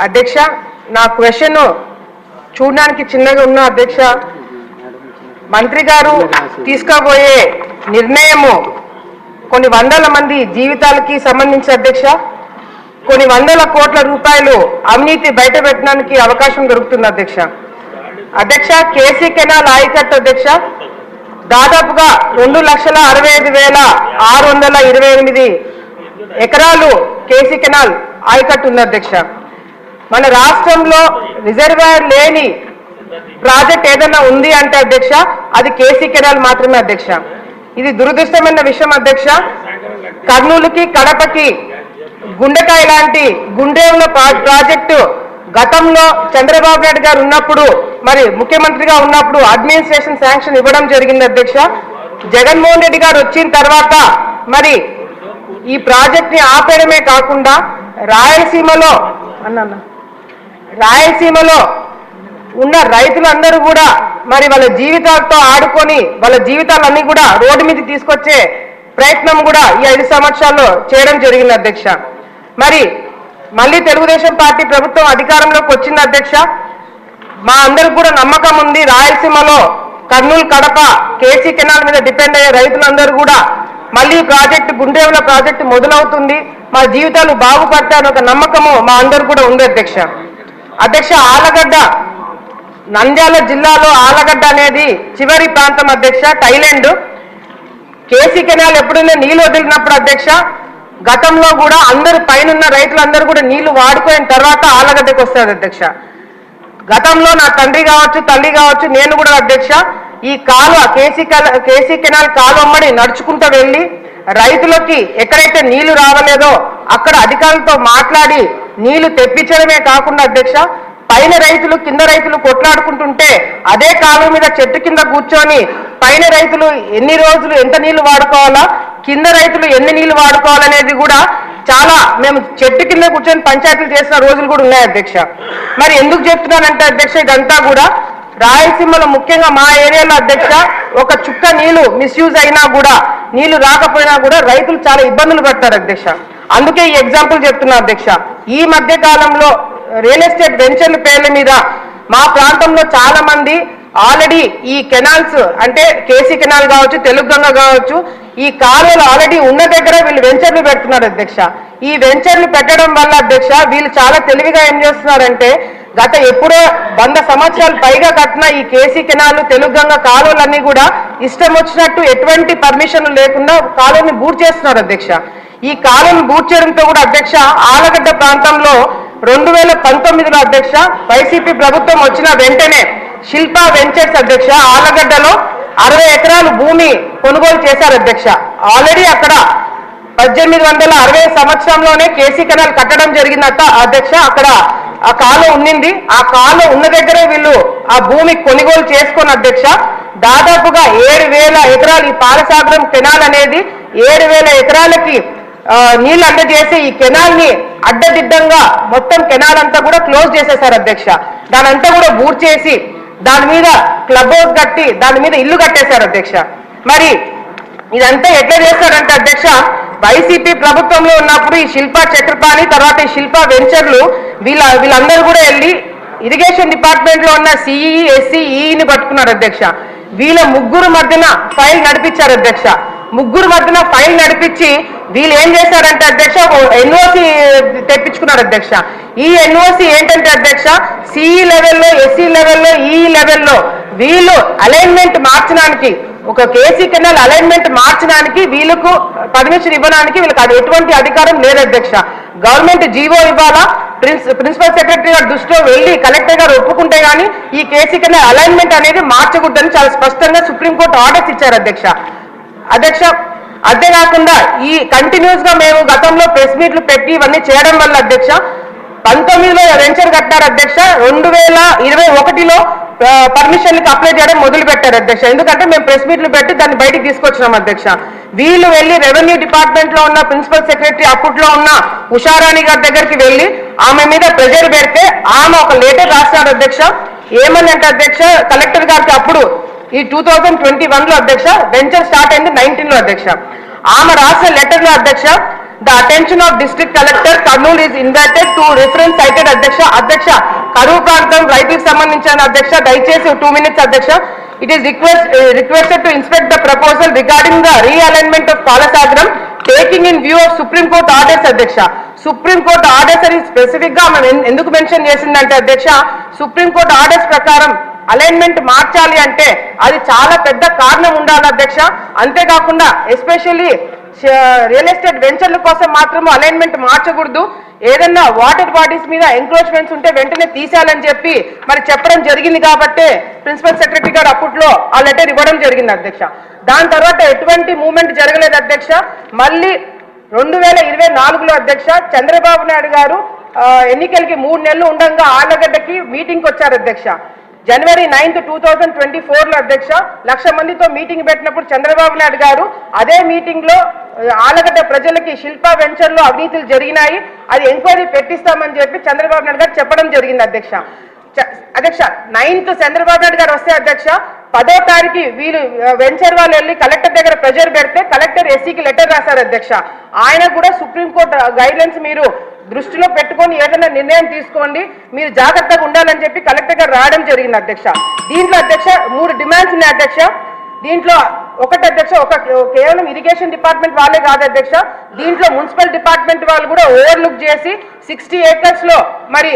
అధ్యక్ష, నా క్వశ్చన్ చూడడానికి చిన్నగా ఉన్న అధ్యక్ష, మంత్రి గారు తీసుకోబోయే నిర్ణయము కొన్ని వందల మంది జీవితాలకి సంబంధించి అధ్యక్ష, కొన్ని వందల కోట్ల రూపాయలు అవినీతి బయటపెట్టడానికి అవకాశం దొరుకుతుంది అధ్యక్ష. అధ్యక్ష, కేసీ కెనాల్ ఆయకట్టు అధ్యక్ష దాదాపుగా 2,65,628 ఎకరాలు కేసీ కెనాల్ ఆయకట్టు ఉంది అధ్యక్ష. మన రాష్ట్రంలో రిజర్వాయర్ లేని ప్రాజెక్ట్ ఏదైనా ఉంది అంటే అధ్యక్ష అది కేసీ కెనాల్ మాత్రమే అధ్యక్ష. ఇది దురదృష్టమైన విషయం అధ్యక్ష. కర్నూలుకి కడపకి గుండెకాయ లాంటి గుండెంల ప్రాజెక్టు గతంలో చంద్రబాబు నాయుడు గారు ఉన్నప్పుడు మరి ముఖ్యమంత్రిగా ఉన్నప్పుడు అడ్మినిస్ట్రేషన్ శాంక్షన్ ఇవ్వడం జరిగింది అధ్యక్ష. జగన్మోహన్ రెడ్డి గారు వచ్చిన తర్వాత మరి ఈ ప్రాజెక్ట్ ని ఆపేయడమే కాకుండా రాయలసీమలో ఉన్న రైతులందరూ కూడా మరి వాళ్ళ జీవితాలతో ఆడుకొని వాళ్ళ జీవితాలన్నీ కూడా రోడ్డు మీద తీసుకొచ్చే ప్రయత్నం కూడా ఈ 5 సంవత్సరాల్లో చేయడం జరిగింది అధ్యక్ష. మరి మళ్ళీ తెలుగుదేశం పార్టీ ప్రభుత్వం అధికారంలోకి వచ్చింది అధ్యక్ష. మా అందరికి కూడా నమ్మకం ఉంది, రాయలసీమలో కర్నూలు కడప కేసీ కెనాల్ మీద డిపెండ్ అయ్యే రైతులందరూ కూడా మళ్ళీ ప్రాజెక్టు గుండెంల ప్రాజెక్టు మొదలవుతుంది, మా జీవితాలు బాగుపడతాయని ఒక నమ్మకము మా అందరు కూడా ఉంది అధ్యక్ష. అధ్యక్ష, ఆలగడ్డ నంద్యాల జిల్లాలో ఆలగడ్డ అనేది చివరి ప్రాంతం అధ్యక్ష, థైలాండ్. కేసీ కెనాల్ ఎప్పుడైనా నీళ్లు వదిలినప్పుడు అధ్యక్ష గతంలో కూడా అందరు పైన రైతులందరూ కూడా నీళ్లు వాడుకోయిన తర్వాత ఆలగడ్డకు వస్తుంది అధ్యక్ష. గతంలో నా తండ్రి కావచ్చు తల్లి కావచ్చు నేను కూడా అధ్యక్ష ఈ కాలువ కేసీ కెనాల్ కాలువమ్మడి నడుచుకుంటూ వెళ్ళి రైతులకి ఎక్కడైతే నీళ్లు రావలేదో అక్కడ అధికారులతో మాట్లాడి నీళ్లు తెప్పించడమే కాకుండా అధ్యక్ష పైన రైతులు కింద రైతులు కొట్లాడుకుంటుంటే అదే కాలువ మీద చెట్టు కింద కూర్చొని పైన రైతులు ఎన్ని రోజులు ఎంత నీళ్లు వాడుకోవాలా, కింద రైతులు ఎన్ని నీళ్లు వాడుకోవాలనేది కూడా చాలా మేము చెట్టు కింద కూర్చొని పంచాయతీలు చేసిన రోజులు కూడా ఉన్నాయి అధ్యక్ష. మరి ఎందుకు చెప్తున్నానంటే అధ్యక్ష ఇదంతా కూడా రాయలసీమలో ముఖ్యంగా మా ఏరియాలో అధ్యక్ష ఒక చుక్క నీళ్లు మిస్యూజ్ అయినా కూడా నీళ్లు రాకపోయినా కూడా రైతులు చాలా ఇబ్బందులు పడతారు అధ్యక్ష. అందుకే ఈ ఎగ్జాంపుల్ చెప్తున్నా అధ్యక్ష. ఈ మధ్య కాలంలో రియల్ ఎస్టేట్ వెంచర్ల పేర్ల మీద మా ప్రాంతంలో చాలా మంది ఆల్రెడీ ఈ కెనాల్స్ అంటే కేసీ కెనాల్ కావచ్చు తెలుగు గంగ కావచ్చు ఈ కాలువలు ఆల్రెడీ ఉన్న దగ్గర వీళ్ళు వెంచర్లు పెడుతున్నారు అధ్యక్ష. ఈ వెంచర్లు పెట్టడం వల్ల అధ్యక్ష వీళ్ళు చాలా తెలివిగా ఏం చేస్తున్నారంటే గత ఎప్పుడో 100 సంవత్సరాలు పైగా కట్టిన ఈ కేసీ కెనాల్ తెలుగు గంగ కాలువలన్నీ కూడా ఇష్టం వచ్చినట్టు ఎటువంటి పర్మిషన్లు లేకుండా కాలువని బూట్ చేస్తున్నారు అధ్యక్ష. ఈ కాలువను బూట్ చేయడంతో కూడా అధ్యక్ష ఆలగడ్డ ప్రాంతంలో 2019లో అధ్యక్ష వైసీపీ ప్రభుత్వం వచ్చిన వెంటనే శిల్పా వెంచర్స్ అధ్యక్ష ఆలగడ్డలో 60 ఎకరాలు భూమి కొనుగోలు చేశారు అధ్యక్ష. ఆల్రెడీ అక్కడ 1860 సంవత్సరంలోనే కేసీ కెనాల్ కట్టడం జరిగిందట అధ్యక్ష. అక్కడ ఆ కాలువ ఉన్నింది, ఆ కాలువ ఉన్న దగ్గరే వీళ్ళు ఆ భూమి కొనుగోలు చేసుకుని అధ్యక్ష దాదాపుగా 7,000 ఎకరాలు ఈ పాలసాగరం కెనాల్ అనేది 7,000 ఎకరాలకి నీళ్లు అందజేసి ఈ కెనాల్ ని అడ్డదిడ్డంగా మొత్తం కెనాల్ అంతా కూడా క్లోజ్ చేసేశారు అధ్యక్ష. దానంతా కూడా బూట్ చేసి దాని మీద క్లబ్ హౌస్ కట్టి దాని మీద ఇల్లు కట్టేశారు అధ్యక్ష. మరి ఇదంతా ఎట్లా చేస్తారంటే అధ్యక్ష వైసీపీ ప్రభుత్వంలో ఉన్నప్పుడు ఈ శిల్పా చక్రపాణి తర్వాత ఈ శిల్పా వెంచర్లు వీళ్ళందరూ కూడా వెళ్ళి ఇరిగేషన్ డిపార్ట్మెంట్ లో ఉన్న సిఈ ఎస్సీ ఈని పట్టుకున్నారు అధ్యక్ష. వీళ్ళ ముగ్గురు మధ్యన ఫైల్ నడిపించారు అధ్యక్ష. ముగ్గురు మధ్యన ఫైల్ నడిపించి వీళ్ళు ఏం చేశారంటే అధ్యక్ష ఎన్ఓసి తెప్పించుకున్నారు అధ్యక్ష. ఈ ఎన్ఓసి ఏంటంటే అధ్యక్ష సిఈ లెవెల్లో ఎస్సీ లెవెల్లో ఈ లెవెల్లో వీళ్ళు అలైన్మెంట్ మార్చడానికి ఒక కేసీ కెనాల్ అలైన్మెంట్ మార్చడానికి వీళ్ళకు పర్మిషన్ ఇవ్వడానికి వీళ్ళకి అది ఎటువంటి అధికారం లేదు అధ్యక్ష. గవర్నమెంట్ జీవో ఇవ్వాలా, ప్రిన్సిపల్ సెక్రటరీ గారి దృష్టిలో వెళ్ళి కలెక్టర్ గారు ఒప్పుకుంటే గానీ ఈ కేసీ కెనాల్ అలైన్మెంట్ అనేది మార్చకూడదని చాలా స్పష్టంగా సుప్రీంకోర్టు ఆర్డర్స్ ఇచ్చారు అధ్యక్ష. అంతేకాకుండా ఈ కంటిన్యూస్ గా మేము గతంలో ప్రెస్ మీట్లు పెట్టి ఇవన్నీ చేయడం వల్ల అధ్యక్ష 19లో వెంచర్ కట్టారు అధ్యక్ష. 2021లో పర్మిషన్లకు అప్లై చేయడం మొదలు పెట్టారు అధ్యక్ష. ఎందుకంటే మేము ప్రెస్ మీట్లు పెట్టి దాన్ని బయటికి తీసుకొచ్చినాం అధ్యక్ష. వీళ్ళు వెళ్ళి రెవెన్యూ డిపార్ట్మెంట్ లో ఉన్న ప్రిన్సిపల్ సెక్రటరీ అప్పట్లో ఉన్న ఉషారాణి గారి దగ్గరికి వెళ్ళి ఆమె మీద ప్రెజర్ పెడితే ఆమె ఒక లెటర్ రాశారు అధ్యక్ష. ఏమని అంటే అధ్యక్ష కలెక్టర్ గారికి అప్పుడు ఈ 2021లో అధ్యక్ష వెంచర్ స్టార్ట్ అయింది 19లో అధ్యక్ష. ఆమె రాసిన లెటర్ లో అధ్యక్ష The attention of District Collector Kurnool is invited to reference cited అధ్యక్ష కరువు ప్రాంతం రైతులకు సంబంధించిన అధ్యక్ష దయచేసి 2 minutes అధ్యక్ష. It is requested to inspect the proposal regarding the realignment of Kalasagram taking in view of Supreme Court orders అధ్యక్ష. Supreme court orders అని స్పెసిఫిక్ గా మనం ఎందుకు మెన్షన్ చేసిందంటే అధ్యక్ష, సుప్రీం కోర్టు ఆర్డర్స్ ప్రకారం అలైన్మెంట్ మార్చాలి అంటే అది చాలా పెద్ద కారణం ఉండాలి అధ్యక్ష. అంతేకాకుండా ఎస్పెషల్లీ రియల్ ఎస్టేట్ వెంచర్ల కోసం మాత్రము అలైన్మెంట్ మార్చకూడదు. ఏదన్నా వాటర్ బాడీస్ మీద ఎంక్రోచ్మెంట్స్ ఉంటే వెంటనే తీసేయాలని చెప్పి మరి చెప్పడం జరిగింది కాబట్టి ప్రిన్సిపల్ సెక్రటరీ గారు అప్పట్లో ఆ లెటర్ ఇవ్వడం జరిగింది అధ్యక్ష. దాని తర్వాత ఎటువంటి మూవ్మెంట్ జరగలేదు అధ్యక్ష. మళ్ళీ 2024లో అధ్యక్ష చంద్రబాబు నాయుడు గారు ఎన్నికలకి 3 నెలలు ఉండగా ఆళ్లగడ్డకి మీటింగ్కి వచ్చారు అధ్యక్ష. January 9th, 2024లో అధ్యక్ష 1,00,000 మందితో మీటింగ్ పెట్టినప్పుడు చంద్రబాబు నాయుడు గారు అదే మీటింగ్ లో ఆళ్లగడ్డ ప్రజలకి శిల్పా వెంచర్ లో అవినీతులు జరిగినాయి, అది ఎంక్వైరీ పెట్టిస్తామని చెప్పి చంద్రబాబు నాయుడు గారు చెప్పడం జరిగింది అధ్యక్ష. 9th చంద్రబాబు నాయుడు గారు వస్తే అధ్యక్ష 10వ తారీఖు వీళ్ళు వెంచర్ వాళ్ళు వెళ్ళి కలెక్టర్ దగ్గర ప్రెజర్ పెడితే కలెక్టర్ ఎస్సీకి లెటర్ రాశారు అధ్యక్ష. ఆయన కూడా సుప్రీంకోర్టు గైడ్లైన్స్ మీరు దృష్టిలో పెట్టుకొని ఏదైనా నిర్ణయం తీసుకోండి, మీరు జాగ్రత్తగా ఉండాలని చెప్పి కలెక్టర్ గారు రావడం జరిగింది అధ్యక్ష. దీంట్లో అధ్యక్ష 3 డిమాండ్స్ ఉన్నాయి అధ్యక్ష. దీంట్లో ఒకటి అధ్యక్ష, కేవలం ఇరిగేషన్ డిపార్ట్మెంట్ వాళ్ళే కాదు అధ్యక్ష, దీంట్లో మున్సిపల్ డిపార్ట్మెంట్ వాళ్ళు కూడా ఓవర్లుక్ చేసి 60 acres లో మరి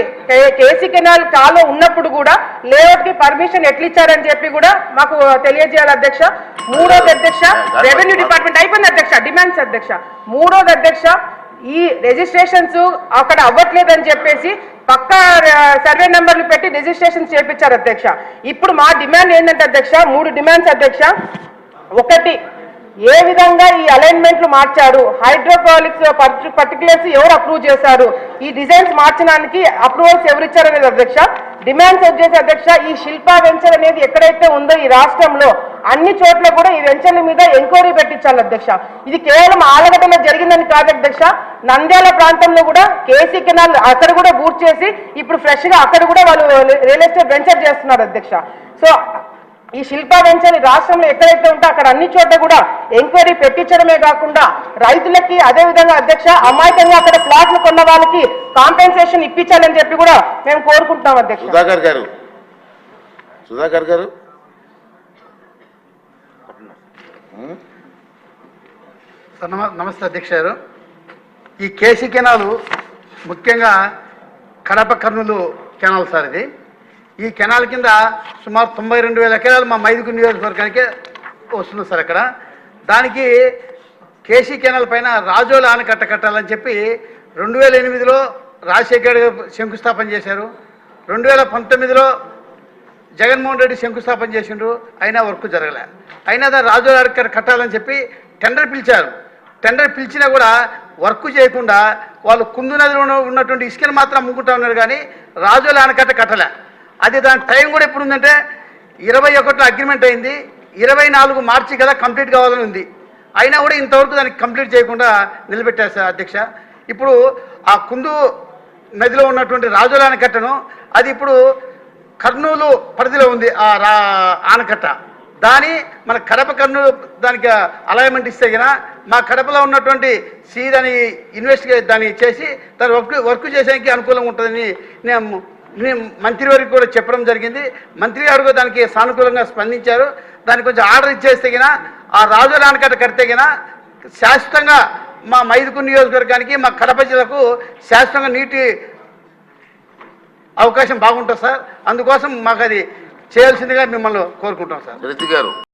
కేసీ కెనాల్ కాలో ఉన్నప్పుడు కూడా లేఅవుట్ కి పర్మిషన్ ఎట్లా ఇచ్చారని చెప్పి కూడా మాకు తెలియజేయాలి అధ్యక్ష. మూడోది అధ్యక్ష, రెవెన్యూ డిపార్ట్మెంట్ అయిపోయింది అధ్యక్ష, డిమాండ్స్ అధ్యక్ష. మూడోది అధ్యక్ష, ఈ రిజిస్ట్రేషన్స్ అక్కడ అవ్వట్లేదని చెప్పేసి పక్కా సర్వే నెంబర్లు పెట్టి రిజిస్ట్రేషన్ చేయించారు అధ్యక్ష. ఇప్పుడు మా డిమాండ్ ఏంటంటే అధ్యక్ష 3 డిమాండ్స్ అధ్యక్ష. ఒకటి, ఏ విధంగా ఈ అలైన్మెంట్లు మార్చారు, హైడ్రోపాలిక్స్ పర్టికులర్స్ ఎవరు అప్రూవ్ చేశారు, ఈ డిజైన్స్ మార్చడానికి అప్రూవల్స్ ఎవరు ఇచ్చారనేది అధ్యక్ష. డిమాండ్స్ వచ్చేసి అధ్యక్ష, ఈ శిల్పా వెంచర్ అనేది ఎక్కడైతే ఉందో ఈ రాష్ట్రంలో అన్ని చోట్ల కూడా ఈ వెంచర్ల మీద ఎంక్వైరీ పెట్టించాలి అధ్యక్ష. ఇది కేవలం ఆలగడ్డలో జరిగిందని కాదు అధ్యక్ష, నంద్యాల ప్రాంతంలో కూడా కేసీ కెనాల్ అక్కడ కూడా పూర్తి చేసి ఇప్పుడు ఫ్రెష్ గా అక్కడ కూడా వాళ్ళు రియల్ ఎస్టేట్ వెంచర్ చేస్తున్నారు అధ్యక్ష. సో ఈ శిల్పా వెంచర్ రాష్ట్రంలో ఎక్కడైతే ఉంటే అక్కడ అన్ని చోట్ల కూడా ఎంక్వైరీ పెట్టించడమే కాకుండా రైతులకి అదే విధంగా అధ్యక్ష అమాయకంగా అక్కడ ప్లాట్లు కొన్న వాళ్ళకి కాంపెన్సేషన్ ఇప్పించాలని చెప్పి కూడా మేము కోరుకుంటున్నాం అధ్యక్ష. సుధాకర్ గారు సార్ నమస్తే అధ్యక్ష గారు. ఈ కేసీ కెనాలు ముఖ్యంగా కడప కర్నూలు కెనాల్ సార్. ఇది ఈ కెనాల్ కింద సుమారు 92,000 ఎకరాలు మా మైదుగురు నియోజకవర్గానికే వస్తుంది సార్. అక్కడ దానికి కేసీ కెనాల్ పైన రాజోల ఆనకట్ట కట్టాలని చెప్పి 2008లో రాజశేఖర్ శంకుస్థాపన చేశారు. 2019లో జగన్మోహన్ రెడ్డి శంకుస్థాపన చేసిండ్రు, అయినా వర్క్ జరగలే. అయినా దాన్ని రాజోల ఆనకట్ట కట్టాలని చెప్పి టెండర్ పిలిచారు. టెండర్ పిలిచినా కూడా వర్క్ చేయకుండా వాళ్ళు కుందు నదిలో ఉన్నటువంటి ఇసుకను మాత్రం అమ్ముకుంటా ఉన్నారు, కానీ రాజోల ఆనకట్ట కట్టలే. అది దాని టైం కూడా ఎప్పుడు ఉందంటే 21లో అగ్రిమెంట్ అయింది, 24 మార్చి కదా కంప్లీట్ కావాలని ఉంది. అయినా కూడా ఇంతవరకు దానికి కంప్లీట్ చేయకుండా నిలబెట్టారు సార్ అధ్యక్ష. ఇప్పుడు ఆ కుందు నదిలో ఉన్నటువంటి రాజోల ఆనకట్టను అది ఇప్పుడు కర్నూలు పరిధిలో ఉంది ఆ ఆనకట్ట. దాని మన కడప కర్నూలు దానికి అలైన్మెంట్ ఇస్తే కన్నా మా కడపలో ఉన్నటువంటి దాన్ని ఇన్వెస్టిగేట్ దాన్ని చేసి దాని వర్క్ చేసేకి అనుకూలంగా ఉంటుందని నేను మంత్రి వారికి కూడా చెప్పడం జరిగింది. మంత్రి గారు దానికి సానుకూలంగా స్పందించారు. దానికి కొంచెం ఆర్డర్ ఇచ్చేస్తే గిన ఆ రాజోల ఆనకట్ట కడితే గిన శాశ్వతంగా మా మైదుకూరు నియోజకవర్గానికి మా కడప జిల్లాకు శాశ్వతంగా నీటి అవకాశం బాగుంటుంది సార్. అందుకోసం మాకు అది చేయాల్సిందిగా మిమ్మల్ని కోరుకుంటాం సార్.